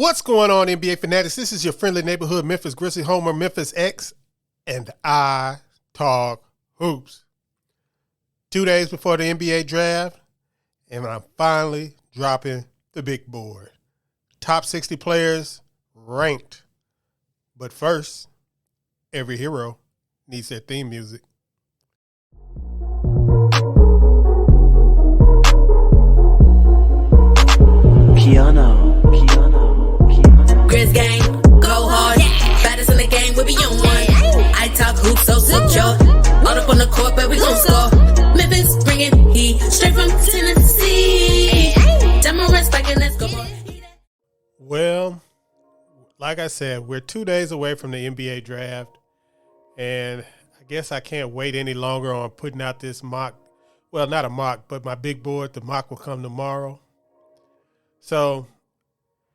What's going on, NBA fanatics? This is your friendly neighborhood Memphis Grizzly homer, Memphis X, and I talk hoops. 2 days before the NBA draft, and I'm finally dropping the big board. Top 60 players ranked. But first, every hero needs their theme music. KeyAno. Grizz gang, go hard. Baddest in the game, we be on one. I talk hoops, so secure. All up on the court, but we gon' score. Memphis bringing heat, straight from Tennessee. Jabari Smith Jr, let's go. Well, like I said, we're 2 days away from the NBA draft, and I guess I can't wait any longer on putting out this mock. Well, not a mock, but my big board. The mock will come tomorrow. So,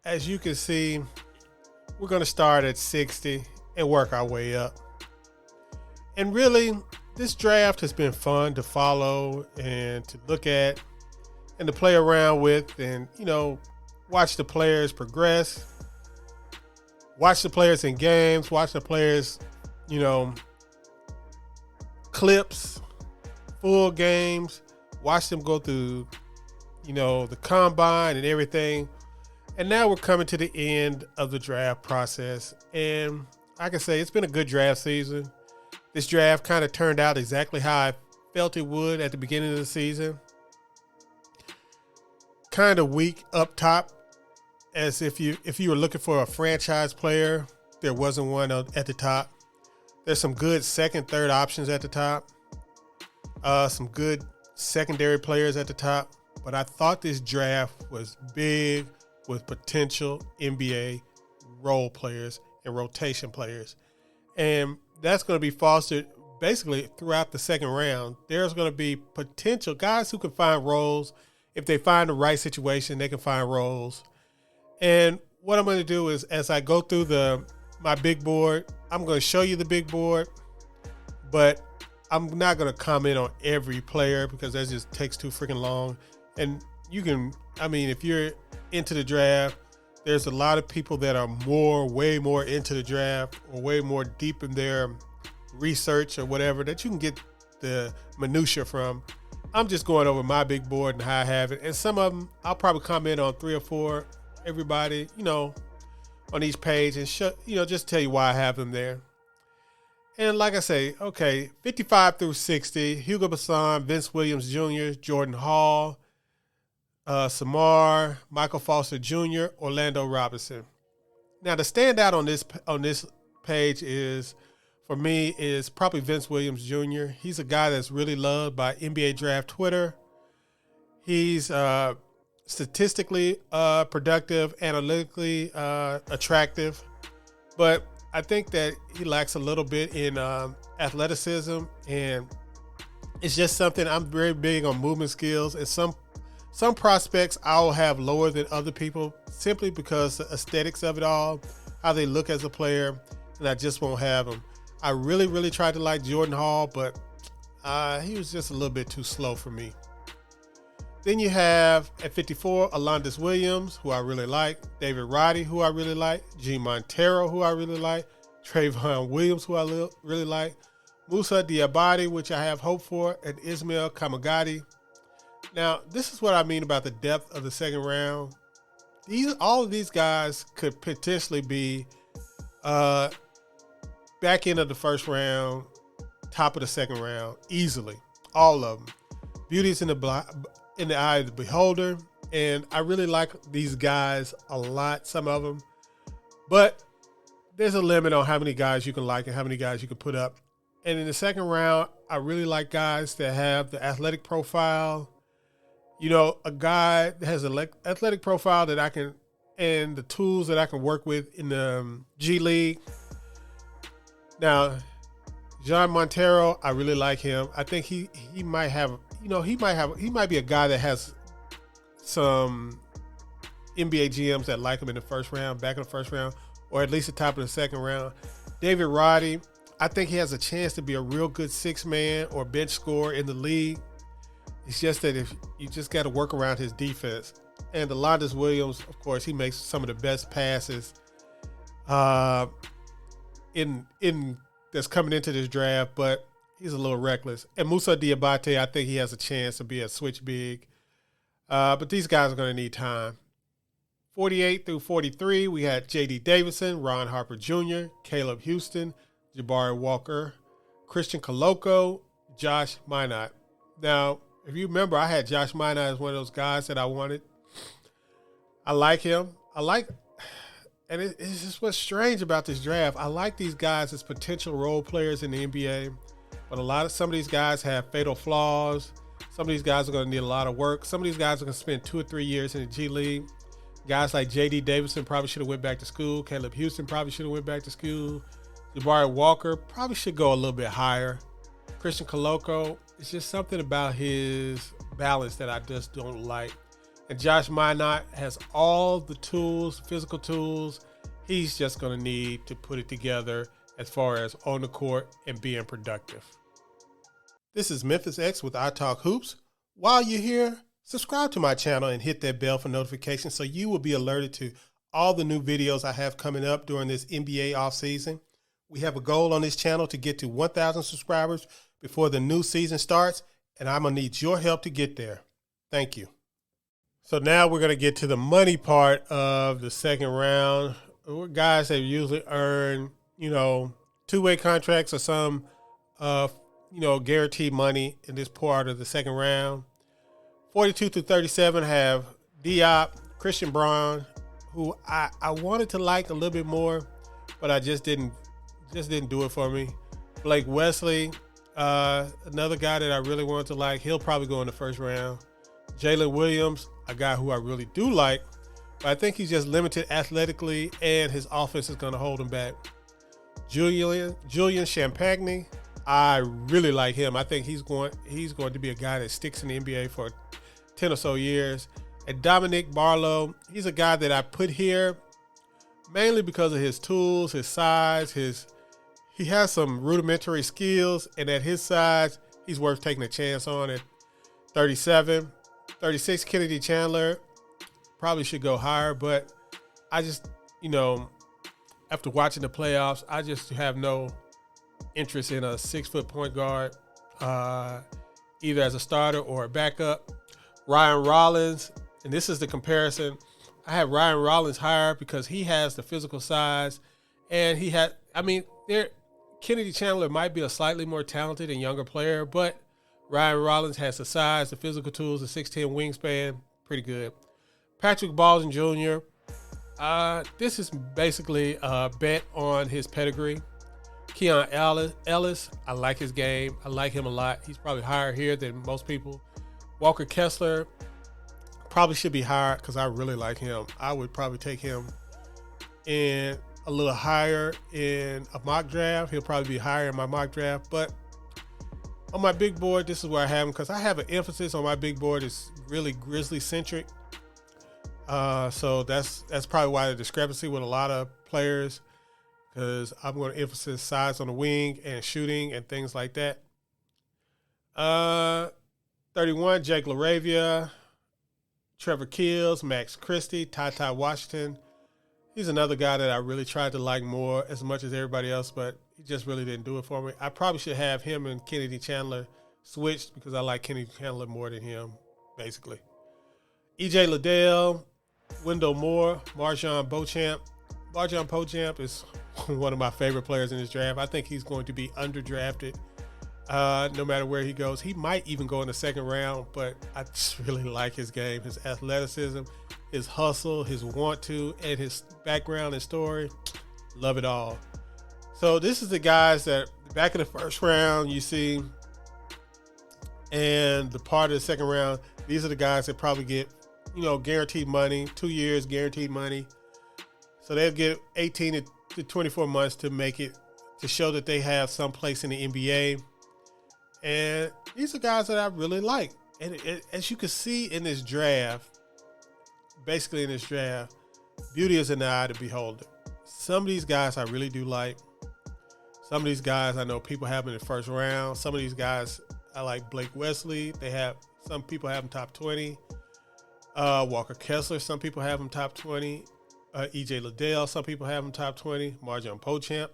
as you can see, we're going to start at 60 and work our way up. And really, this draft has been fun to follow and to look at and to play around with and, watch the players progress, watch the players in games, watch the players, clips, full games, watch them go through, the combine and everything. And now we're coming to the end of the draft process. And I can say it's been a good draft season. This draft kind of turned out exactly how I felt it would at the beginning of the season. Kind of weak up top, as if you were looking for a franchise player, there wasn't one at the top. There's some good second, third options at the top. Some good secondary players at the top. But I thought this draft was big, with potential NBA role players and rotation players. And that's going to be fostered basically throughout the second round. There's going to be potential guys who can find roles. If they find the right situation, they can find roles. And what I'm going to do is, as I go through my big board, I'm going to show you the big board, but I'm not going to comment on every player because that just takes too freaking long. And you can, if you're into the draft, there's a lot of people that are way more into the draft or way more deep in their research or whatever that you can get the minutia from. I'm just going over my big board and how I have it. And some of them, I'll probably comment on 3 or 4, everybody, on each page and just tell you why I have them there. And like I say, okay, 55 through 60, Hugo Bassan, Vince Williams Jr., Jordan Hall, Samar, Michael Foster Jr., Orlando Robinson. Now, the standout on this page is probably Vince Williams Jr. He's a guy that's really loved by NBA Draft Twitter. He's statistically productive, analytically attractive, but I think that he lacks a little bit in athleticism, and it's just something. I'm very big on movement skills, and some prospects I'll have lower than other people simply because the aesthetics of it all, how they look as a player, and I just won't have them. I really, really tried to like Jordan Hall, but he was just a little bit too slow for me. Then you have, at 54, Alondes Williams, who I really like, David Roddy, who I really like, G. Montero, who I really like, Trayvon Williams, who I really like, Musa Diabate, which I have hope for, and Ismail Kamagati. Now, this is what I mean about the depth of the second round. All of these guys could potentially be back end of the first round, top of the second round, easily. All of them. Beauty's in the eye of the beholder, and I really like these guys a lot, some of them. But there's a limit on how many guys you can like and how many guys you can put up. And in the second round, I really like guys that have the athletic profile. A guy that has an athletic profile that I can, and the tools that I can work with in the G League. Now, John Montero, I really like him. I think he might have, he might be a guy that has some NBA GMs that like him in the first round, back in the first round, or at least the top of the second round. David Roddy, I think he has a chance to be a real good 6-man or bench scorer in the league. It's just that if you just got to work around his defense. And Delontis Williams, of course, he makes some of the best passes in that's coming into this draft, but he's a little reckless. And Musa Diabate, I think he has a chance to be a switch big. But these guys are going to need time. 48 through 43, we had J.D. Davison, Ron Harper Jr., Caleb Houston, Jabari Walker, Christian Coloco, Josh Minot. Now, if you remember, I had Josh Minot as one of those guys that I wanted. I like him. And it's just what's strange about this draft. I like these guys as potential role players in the NBA, but some of these guys have fatal flaws. Some of these guys are going to need a lot of work. Some of these guys are going to spend 2 or 3 years in the G League. Guys like J.D. Davison probably should have went back to school. Caleb Houston probably should have went back to school. Jabari Walker probably should go a little bit higher. Christian Coloco, it's just something about his balance that I just don't like. And Josh Minot has all the tools, physical tools. He's just going to need to put it together as far as on the court and being productive. This is Memphis X with iTalkHoops. While you're here, subscribe to my channel and hit that bell for notifications so you will be alerted to all the new videos I have coming up during this NBA offseason. We have a goal on this channel to get to 1,000 subscribers before the new season starts, and I'm going to need your help to get there. Thank you. So now we're going to get to the money part of the second round. We're guys that usually earn, two-way contracts or some, guaranteed money in this part of the second round. 42 through 37 have Diop, Christian Braun, who I wanted to like a little bit more, but I just didn't do it for me. Blake Wesley, another guy that I really wanted to like. He'll probably go in the first round. Jalen Williams, a guy who I really do like, but I think he's just limited athletically, and his offense is going to hold him back. Julian Champagny, I really like him. I think he's going to be a guy that sticks in the NBA for 10 or so years. And Dominic Barlow, he's a guy that I put here mainly because of his tools, his size, he has some rudimentary skills, and at his size, he's worth taking a chance on at 37. 36, Kennedy Chandler, probably should go higher, but I just, after watching the playoffs, I just have no interest in a 6-foot point guard, either as a starter or a backup. Ryan Rollins, and this is the comparison. I have Ryan Rollins higher because he has the physical size, and Kennedy Chandler might be a slightly more talented and younger player, but Ryan Rollins has the size, the physical tools, the 6'10" wingspan, pretty good. Patrick Baldwin Jr., this is basically a bet on his pedigree. Keon Ellis, I like his game. I like him a lot. He's probably higher here than most people. Walker Kessler probably should be higher because I really like him. I would probably take him in a little higher in a mock draft. He'll probably be higher in my mock draft, but on my big board, this is where I have him because I have an emphasis on my big board. It's really Grizzly-centric. So that's probably why the discrepancy with a lot of players, because I'm going to emphasize size on the wing and shooting and things like that. 31, Jake LaRavia, Trevor Keels, Max Christie, Ty Washington. He's another guy that I really tried to like more as much as everybody else, but he just really didn't do it for me. I probably should have him and Kennedy Chandler switched because I like Kennedy Chandler more than him, basically. E.J. Liddell, Wendell Moore, Marjon Beauchamp. Marjon Beauchamp is one of my favorite players in this draft. I think he's going to be underdrafted no matter where he goes. He might even go in the second round, but I just really like his game, his athleticism, his hustle, his want to, and his background and story. Love it all. So this is the guys that back in the first round you see, and the part of the second round, these are the guys that probably get, guaranteed money, 2 years guaranteed money. So they'll get 18 to 24 months to make it, to show that they have some place in the NBA. And these are guys that I really like. And as you can see in this draft, basically in this draft, beauty is in the eye of the beholder. Some of these guys I really do like. Some of these guys I know people have them in the first round. Some of these guys I like Blake Wesley. Some people have them top 20. Walker Kessler, some people have him top 20. EJ Liddell, some people have him top 20. Marjon Beauchamp,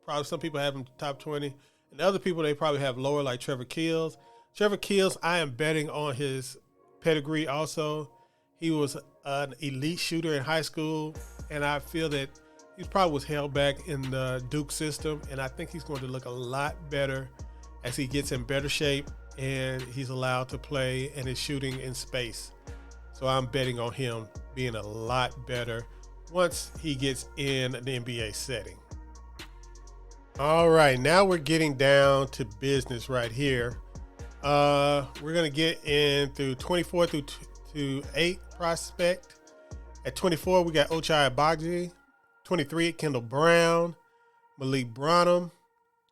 probably some people have him top 20. And other people, they probably have lower, like Trevor Keels. Trevor Keels, I am betting on his pedigree also. He was an elite shooter in high school, and I feel that he probably was held back in the Duke system, and I think he's going to look a lot better as he gets in better shape and he's allowed to play and is shooting in space. So I'm betting on him being a lot better once he gets in an NBA setting. All right, now we're getting down to business right here. We're going to get in through 24 through 8 prospect. At 24, we got Ochai Agbaji. 23, Kendall Brown. Malik Branham.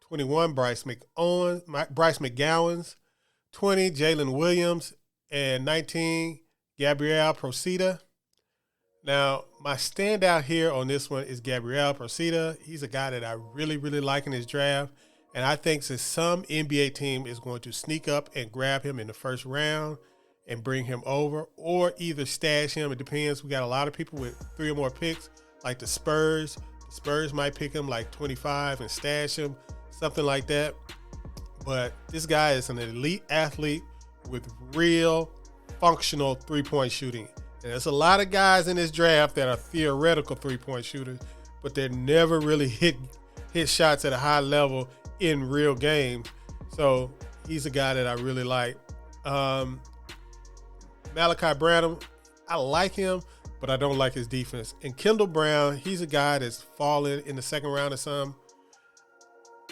21, Bryce McGowens. 20, Jalen Williams. And 19, Gabriel Procida. Now, my standout here on this one is Gabriel Procida. He's a guy that I really, really like in his draft. And I think since some NBA team is going to sneak up and grab him in the first round and bring him over, or either stash him, it depends. We got a lot of people with 3 or more picks, like the Spurs. The Spurs might pick him like 25 and stash him, something like that. But this guy is an elite athlete with real functional three-point shooting. And there's a lot of guys in this draft that are theoretical three-point shooters, but they never really hit shots at a high level in real games. So he's a guy that I really like. Malachi Branham, I like him, but I don't like his defense. And Kendall Brown, he's a guy that's fallen in the second round or some.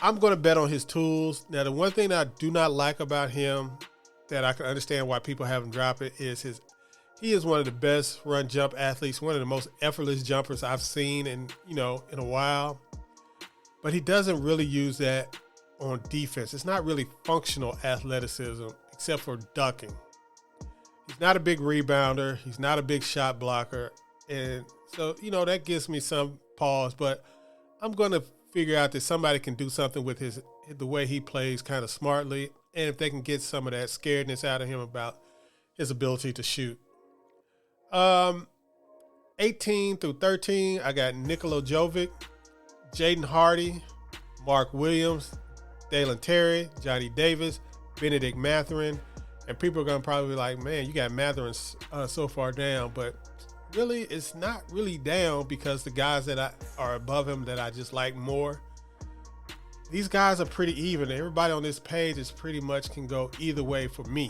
I'm going to bet on his tools. Now, the one thing that I do not like about him that I can understand why people have him drop it is he is one of the best run jump athletes, one of the most effortless jumpers I've seen in a while. But he doesn't really use that on defense. It's not really functional athleticism except for ducking. He's not a big rebounder. He's not a big shot blocker. And so, that gives me some pause. But I'm going to figure out that somebody can do something with the way he plays kind of smartly. And if they can get some of that scaredness out of him about his ability to shoot. 18 through 13, I got Nikola Jovic, Jaden Hardy, Mark Williams, Dalen Terry, Johnny Davis, Benedict Mathurin. And people are going to probably be like, man, you got Mathurin so far down. But really, it's not really down because the guys that are above him that I just like more, these guys are pretty even. Everybody on this page is pretty much can go either way for me.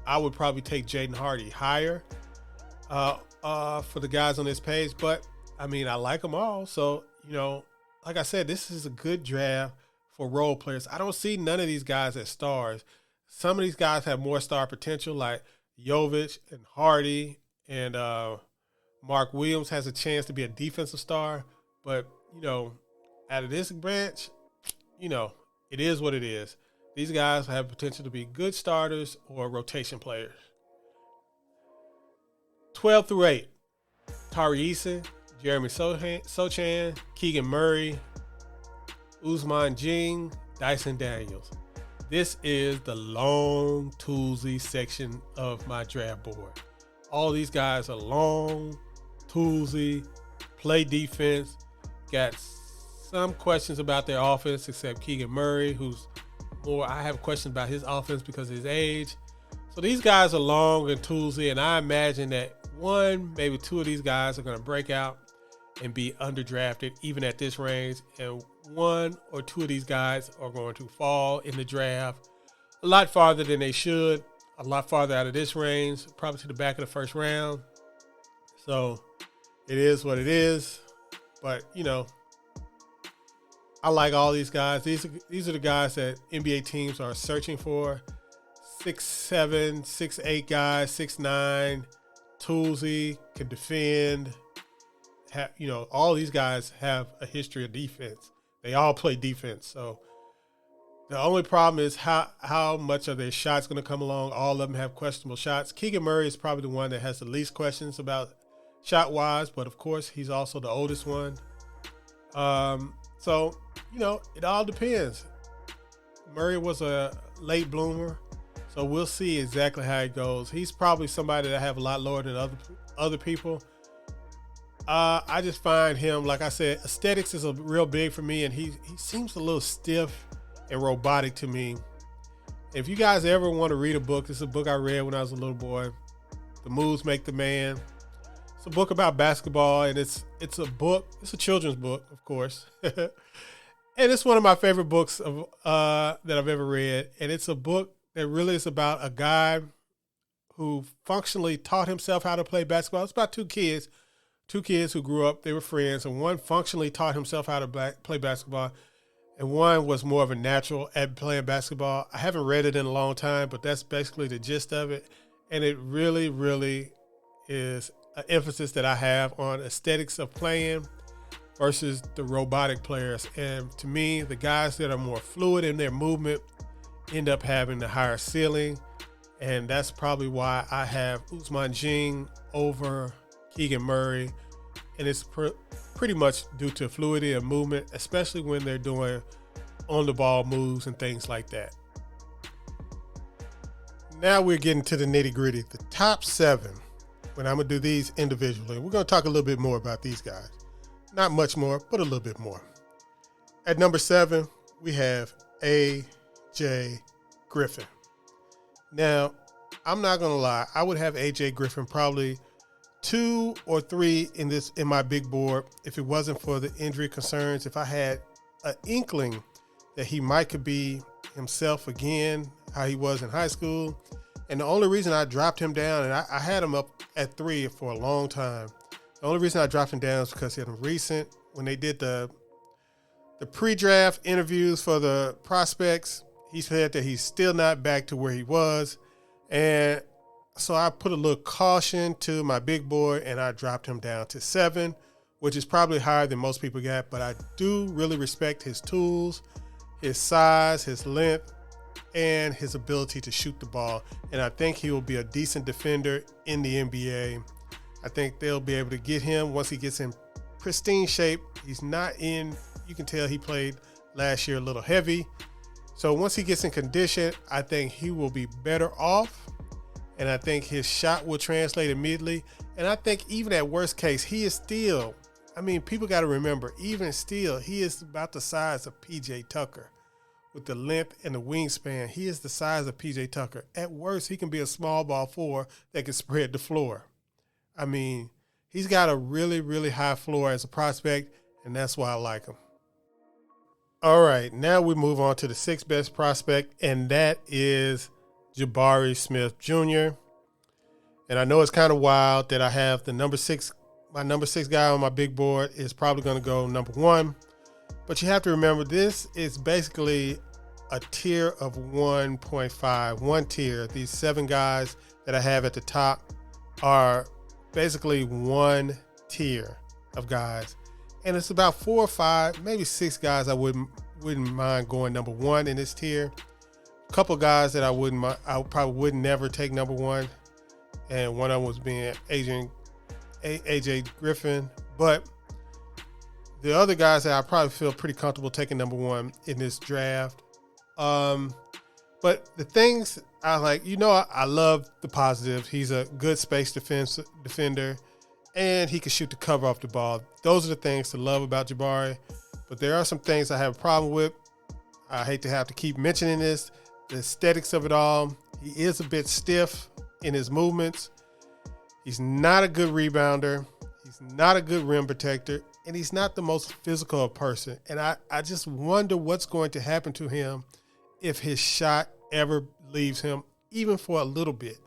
I would probably take Jaden Hardy higher for the guys on this page. But, I mean, I like them all. So, like I said, this is a good draft for role players. I don't see none of these guys as stars. Some of these guys have more star potential, like Jovic and Hardy, and Mark Williams has a chance to be a defensive star. But, out of this branch, it is what it is. These guys have potential to be good starters or rotation players. 12 through 8, Tari Eason, Jeremy Sochan, Keegan Murray, Ousmane Dieng, Dyson Daniels. This is the long, toolsy section of my draft board. All these guys are long, toolsy, play defense, got some questions about their offense except Keegan Murray, who's more, I have questions about his offense because of his age. So these guys are long and toolsy, and I imagine that one, maybe two of these guys are going to break out and be underdrafted even at this range, and one or two of these guys are going to fall in the draft a lot farther than they should, a lot farther out of this range, probably to the back of the first round. So it is what it is. But, I like all these guys. These are the guys that NBA teams are searching for. 6'7", 6'8" guys, 6'9", toolsy, can defend. All these guys have a history of defense. They all play defense. So the only problem is how much are their shots going to come along. All of them have questionable shots. Keegan Murray is probably the one that has the least questions about shot-wise, but of course he's also the oldest one. It all depends. Murray was a late bloomer, So we'll see exactly how it goes. He's probably somebody that I have a lot lower than other people. I just find him, like I said, aesthetics is a real big for me, and he seems a little stiff and robotic to me. If you guys ever want to read a book, this is a book I read when I was a little boy. The Moves Make the Man. It's a book about basketball, and it's a book. It's a children's book, of course. And it's one of my favorite books that I've ever read. And it's a book that really is about a guy who functionally taught himself how to play basketball. It's about two kids who grew up. They were friends, and one functionally taught himself how to play basketball, and one was more of a natural at playing basketball. I haven't read it in a long time, but that's basically the gist of it. And it really, really is an emphasis that I have on aesthetics of playing versus the robotic players. And to me, the guys that are more fluid in their movement end up having the higher ceiling. And that's probably why I have Ousmane Dieng over Keegan Murray. And it's pretty much due to fluidity of movement, especially when they're doing on-the-ball moves and things like that. Now we're getting to the nitty-gritty, the top 7. When I'm going to do these individually, we're going to talk a little bit more about these guys. Not much more, but a little bit more. At number 7, we have A.J. Griffin. Now, I'm not going to lie. I would have A.J. Griffin probably 2 or 3 in my big board if it wasn't for the injury concerns. If I had an inkling that he could be himself again, how he was in high school. And the only reason I dropped him down, and I had him up at 3 for a long time. The only reason I dropped him down is because he had when they did the pre-draft interviews for the prospects, he said that he's still not back to where he was. And so I put a little caution to my big boy, and I dropped him down to 7, which is probably higher than most people got. But I do really respect his tools, his size, his length, and his ability to shoot the ball. And I think he will be a decent defender in the NBA. I think they'll be able to get him once he gets in pristine shape. He's not in, you can tell he played last year a little heavy. So once he gets in condition, I think he will be better off. And I think his shot will translate immediately. And I think even at worst case, he is still, people got to remember, even still, he is about the size of P.J. Tucker. With the length and the wingspan, he is the size of P.J. Tucker. At worst, he can be a small ball 4 that can spread the floor. He's got a really, really high floor as a prospect, and that's why I like him. All right, now we move on to the 6th best prospect, and that is Jabari Smith Jr. And I know it's kind of wild that I have my number 6 guy on my big board is probably going to go number 1. But you have to remember, this is basically a tier of 1.5, one tier. These 7 guys that I have at the top are basically one tier of guys. And it's about 4 or 5, maybe 6 guys I wouldn't mind going number 1 in this tier. A couple guys that I probably would never take number 1. And one of them was being A.J. Griffin. But the other guys that I probably feel pretty comfortable taking number 1 in this draft. But the things I like, I love the positives. He's a good space defender, and he can shoot the cover off the ball. Those are the things to love about Jabari. But there are some things I have a problem with. I hate to have to keep mentioning this. The aesthetics of it all. He is a bit stiff in his movements. He's not a good rebounder. He's not a good rim protector. And he's not the most physical person. And I just wonder what's going to happen to him if his shot ever leaves him, even for a little bit.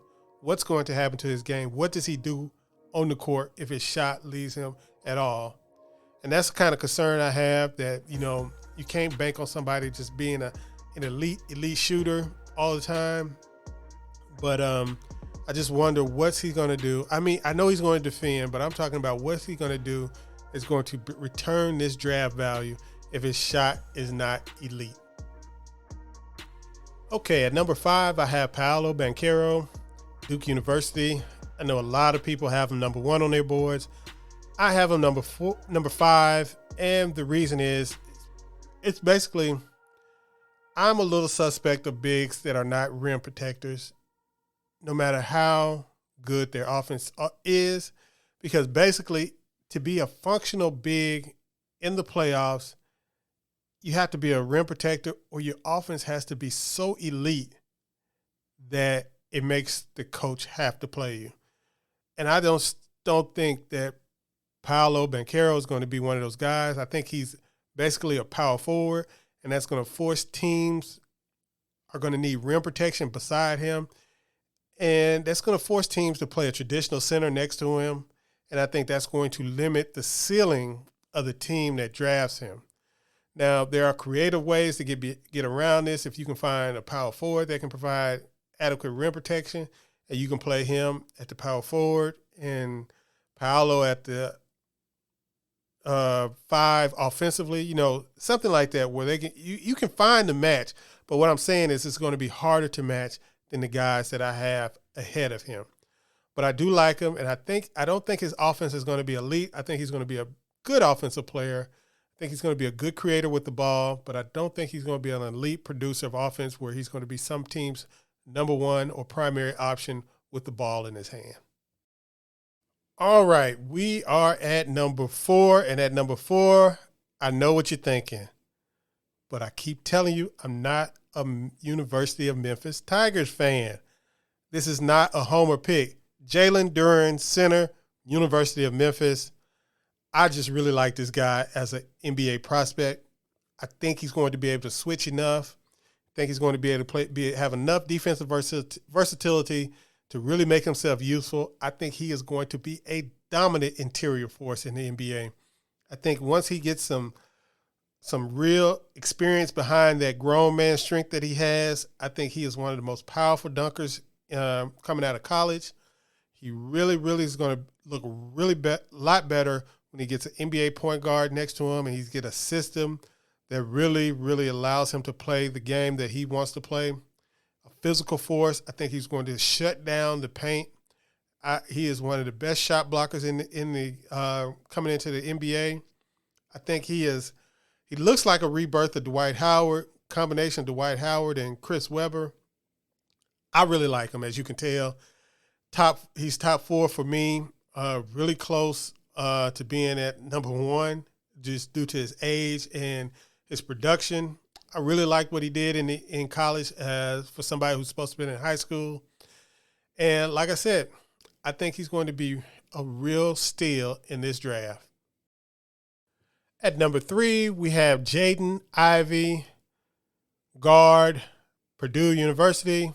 What's going to happen to his game? What does he do on the court if his shot leaves him at all? And that's the kind of concern I have, that, you can't bank on somebody just being an elite shooter all the time. But I just wonder what's he going to do. I know he's going to defend, but I'm talking about what's he going to do is going to return this draft value if his shot is not elite. Okay, at number 5, I have Paolo Banchero, Duke University. I know a lot of people have him number 1 on their boards. I have him number 5, and the reason is it's basically I'm a little suspect of bigs that are not rim protectors, no matter how good their offense is, because basically to be a functional big in the playoffs, you have to be a rim protector or your offense has to be so elite that it makes the coach have to play you. And I don't think that Paolo Banchero is going to be one of those guys. I think he's basically a power forward, and that's going to force teams are going to need rim protection beside him. And that's going to force teams to play a traditional center next to him. And I think that's going to limit the ceiling of the team that drafts him. Now, there are creative ways to get around this. If you can find a power forward that can provide adequate rim protection, and you can play him at the power forward and Paolo at the 5 offensively, something like that where you can find the match. But what I'm saying is it's going to be harder to match than the guys that I have ahead of him. But I do like him, and I don't think his offense is going to be elite. I think he's going to be a good offensive player. I think he's going to be a good creator with the ball, but I don't think he's going to be an elite producer of offense where he's going to be some team's number one or primary option with the ball in his hand. All right, we are at number 4, and at number 4, I know what you're thinking, but I keep telling you I'm not a University of Memphis Tigers fan. This is not a homer pick. Jalen Duren, center, University of Memphis. I just really like this guy as an NBA prospect. I think he's going to be able to switch enough. I think he's going to be able to have enough defensive versatility to really make himself useful. I think he is going to be a dominant interior force in the NBA. I think once he gets some real experience behind that grown man strength that he has, I think he is one of the most powerful dunkers coming out of college. He really, really is going to look lot better when he gets an NBA point guard next to him and he's get a system that really, really allows him to play the game that he wants to play. A physical force. I think he's going to shut down the paint. He is one of the best shot blockers in the coming into the NBA. I think he looks like a rebirth of Dwight Howard, combination of Dwight Howard and Chris Webber. I really like him, as you can tell. He's top 4 for me. Really close to being at number 1, just due to his age and his production. I really like what he did in college for somebody who's supposed to be in high school. And like I said, I think he's going to be a real steal in this draft. At number 3, we have Jaden Ivey, guard, Purdue University.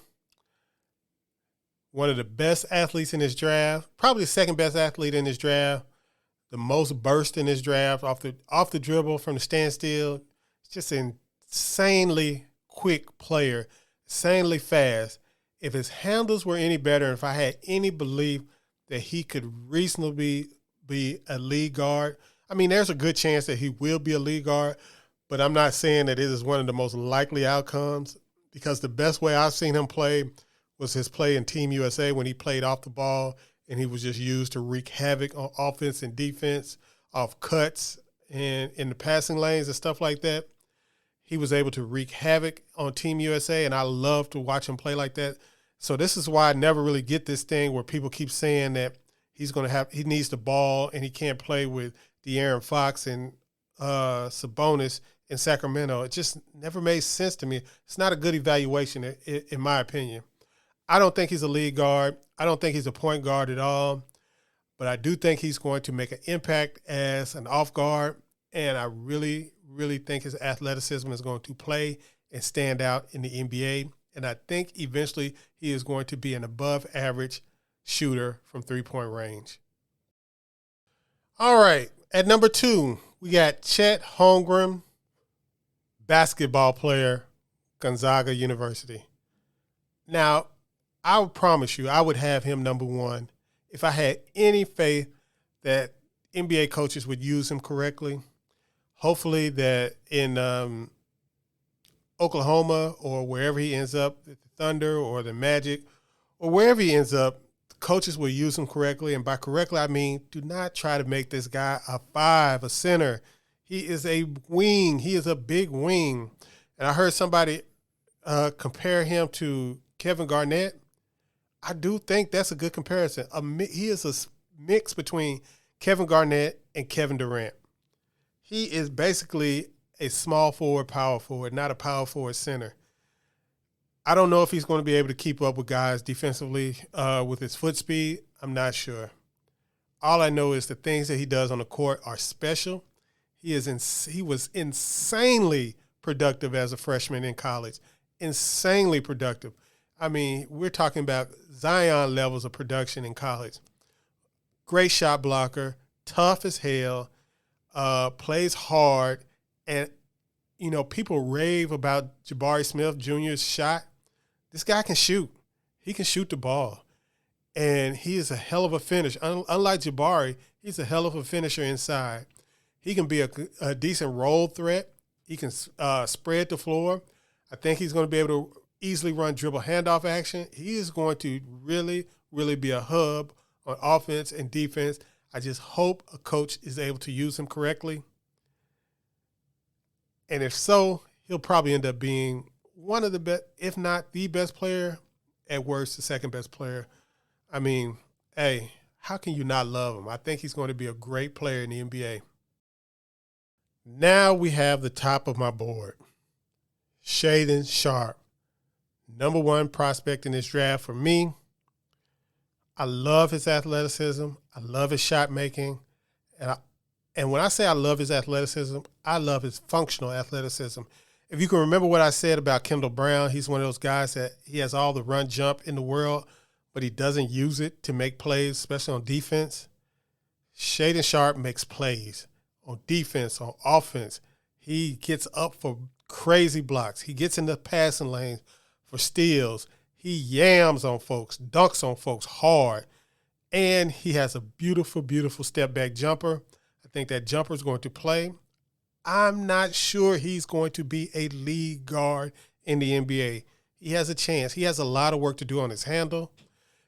One of the best athletes in this draft, probably the second best athlete in this draft, the most burst in this draft off the dribble from the standstill. Just an insanely quick player, insanely fast. If his handles were any better, if I had any belief that he could reasonably be a lead guard, I mean, there's a good chance that he will be a lead guard, but I'm not saying that it is one of the most likely outcomes because the best way I've seen him play was his play in Team USA when he played off the ball and he was just used to wreak havoc on offense and defense, off cuts and in the passing lanes and stuff like that. He was able to wreak havoc on Team USA, and I love to watch him play like that. So this is why I never really get this thing where people keep saying that he needs the ball and he can't play with De'Aaron Fox and Sabonis in Sacramento. It just never made sense to me. It's not a good evaluation, in my opinion. I don't think he's a lead guard. I don't think he's a point guard at all. But I do think he's going to make an impact as an off guard, and I really, really think his athleticism is going to play and stand out in the NBA. And I think eventually he is going to be an above-average shooter from three-point range. All right, at number 2, we got Chet Holmgren, basketball player, Gonzaga University. Now, I would promise you I would have him number 1 if I had any faith that NBA coaches would use him correctly. Hopefully that in Oklahoma or wherever he ends up, the Thunder or the Magic or wherever he ends up, coaches will use him correctly. And by correctly, I mean do not try to make this guy a 5, a center. He is a wing. He is a big wing. And I heard somebody compare him to Kevin Garnett. I do think that's a good comparison. He is a mix between Kevin Garnett and Kevin Durant. He is basically a small forward, power forward, not a power forward center. I don't know if he's going to be able to keep up with guys defensively with his foot speed. I'm not sure. All I know is the things that he does on the court are special. He was insanely productive as a freshman in college. Insanely productive. I mean, we're talking about Zion levels of production in college. Great shot blocker, tough as hell, plays hard, and, you know, people rave about Jabari Smith Jr.'s shot. This guy can shoot. He can shoot the ball. And he is a hell of a finisher. Unlike Jabari, he's a hell of a finisher inside. He can be a decent roll threat. He can spread the floor. I think he's going to be able to easily run dribble handoff action. He is going to really, really be a hub on offense and defense. I just hope a coach is able to use him correctly. And if so, he'll probably end up being one of the best, if not the best player, at worst, the second best player. I mean, hey, how can you not love him? I think he's going to be a great player in the NBA. Now we have the top of my board, Shaedon Sharpe, number one prospect in this draft for me. I love his athleticism. I love his shot making. And when I say I love his athleticism, I love his functional athleticism. If you can remember what I said about Kendall Brown, he's one of those guys that he has all the run jump in the world, but he doesn't use it to make plays, especially on defense. Shaedon Sharpe makes plays on defense, on offense. He gets up for crazy blocks. He gets in the passing lanes for steals. He yams on folks, dunks on folks hard. And he has a beautiful, beautiful step-back jumper. I think that jumper is going to play. I'm not sure he's going to be a lead guard in the NBA. He has a chance. He has a lot of work to do on his handle.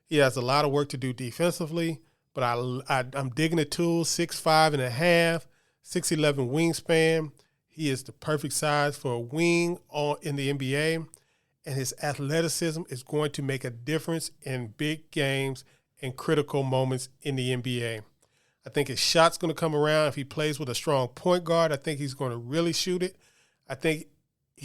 He has a lot of work to do defensively. But I'm digging the tools, 6'5" and a half, 6'11" wingspan. He is the perfect size for a wing in the NBA. And his athleticism is going to make a difference in big games and critical moments in the NBA. I think his shot's going to come around. If he plays with a strong point guard, I think he's going to really shoot it. I think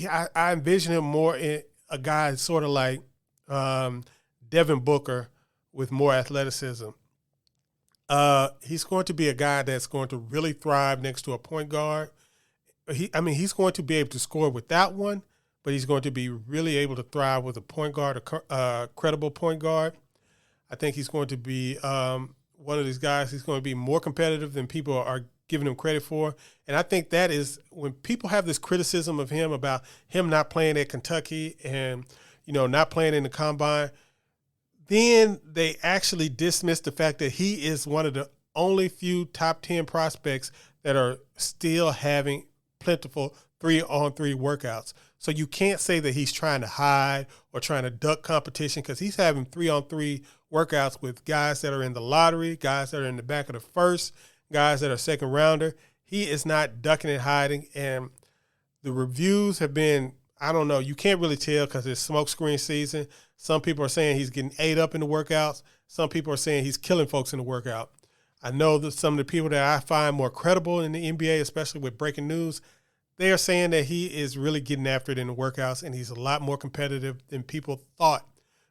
I envision him more in a guy sort of like Devin Booker with more athleticism. He's going to be a guy that's going to really thrive next to a point guard. He's going to be able to score without one, but he's going to be really able to thrive with a point guard, a credible point guard. I think he's going to be one of these guys. He's going to be more competitive than people are giving him credit for. And I think that is when people have this criticism of him about him not playing at Kentucky and, you know, not playing in the combine, then they actually dismiss the fact that he is one of the only few top 10 prospects that are still having plentiful 3-on-3 workouts. So you can't say that he's trying to hide or trying to duck competition because he's having 3-on-3 workouts with guys that are in the lottery, guys that are in the back of the first, guys that are second rounder. He is not ducking and hiding. And the reviews have been, I don't know, you can't really tell because it's smokescreen season. Some people are saying he's getting ate up in the workouts. Some people are saying he's killing folks in the workout. I know that some of the people that I find more credible in the NBA, especially with breaking news, they are saying that he is really getting after it in the workouts and he's a lot more competitive than people thought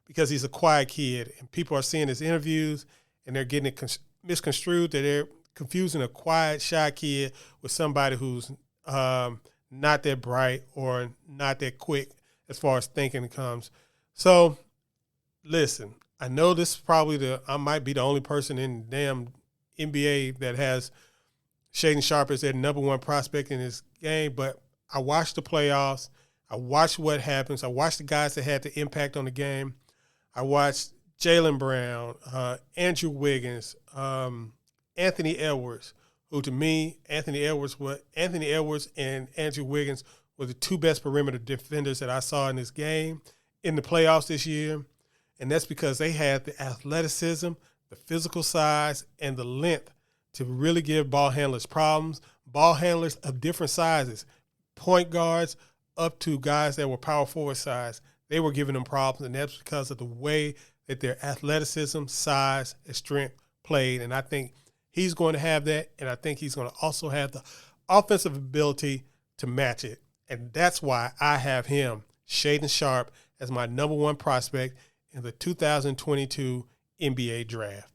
because he's a quiet kid. And people are seeing his interviews and they're getting it misconstrued, that they're confusing a quiet, shy kid with somebody who's not that bright or not that quick as far as thinking comes. So, listen, I know this is probably I might be the only person in the damn NBA that has Shaedon Sharpe as their number one prospect in this game, but I watched the playoffs. I watched what happens. I watched the guys that had the impact on the game. I watched Jalen Brown, Andrew Wiggins, Anthony Edwards, who to me, Anthony Edwards and Andrew Wiggins were the two best perimeter defenders that I saw in this game in the playoffs this year. And that's because they had the athleticism, the physical size, and the length to really give ball handlers problems. Ball handlers of different sizes, point guards, up to guys that were power forward size, they were giving them problems, and that's because of the way that their athleticism, size, and strength played. And I think he's going to have that, and I think he's going to also have the offensive ability to match it. And that's why I have him, Shaedon Sharpe, as my number one prospect in the 2022 NBA draft.